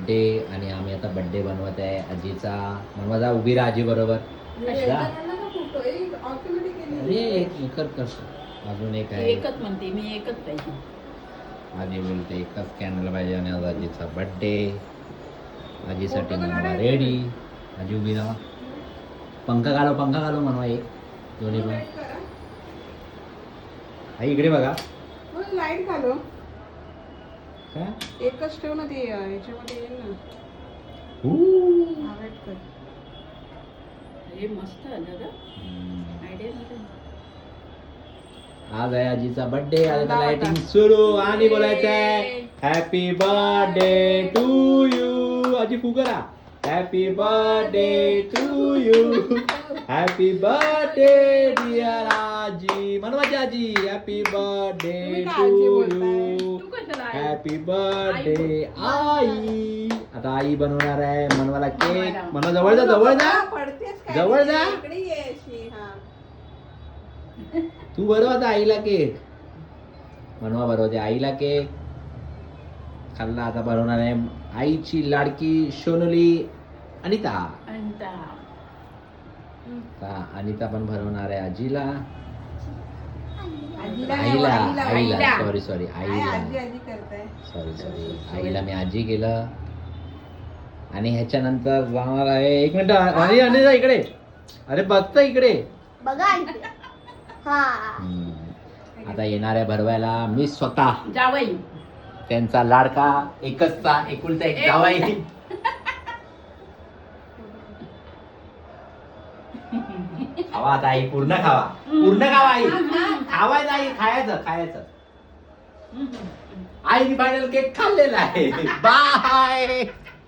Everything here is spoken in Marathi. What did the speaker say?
बर्थडे आणि आम्ही आता बर्थडे बनवत आहे आजीचा. मनवा उभी राहा आजी बरोबर. अरे कर अजून एक आहे. एकच म्हणते मी, एकच पाहिजे. आजी बोलते एकच कॅन्डल पाहिजे आणि आज आजीचा बर्थडे. आजीसाठी मनवा रेडी. आजी उभी राहा. पंखा घालो मनवा एक दोन्ही पण. आई इकडे बघा. लाईट घालो. काय एकच ठेव ना ते याच्यामध्ये येईल ना. हवेत कर. हे मस्त आलं ग. आयडिया नाही. आज आहे आजीचा बर्थडे. आता लाइटिंग सुरू आणि बोलायचं आहे हॅपी बर्थडे टू यू. आजी फुगरा. Happy birthday to you. Happy birthday dear आजी. मनवाची आजी. Happy birthday to you. Happy birthday आई. आता आई बनवणार आहे मनवाला केक. मनवा जवळ जा जवळ जा जवळ जा. तू बरोबर आता आईला केक. मनवा बरोबर आईला केक खाल्ला. आता बनवणार आहे आईची लाडकी सोनुली अनिता. अनिता पण भरवणार आहे आजीला. आईला सॉरी आईला सॉरी आईला मी आजी केलं. आणि ह्याच्यानंतर जाणार आहे. एक मिनिट अनिता इकडे. अरे बघता इकडे बघा. आता येणार आहे भरवायला मी स्वतः. जावई त्यांचा लाडका एकचचा एकुलता एक जावई. खावा आता आई. पूर्ण खावा आई. खावायचं आई. खायचं आईने फायनल केक खाल्लेला आहे. बाय.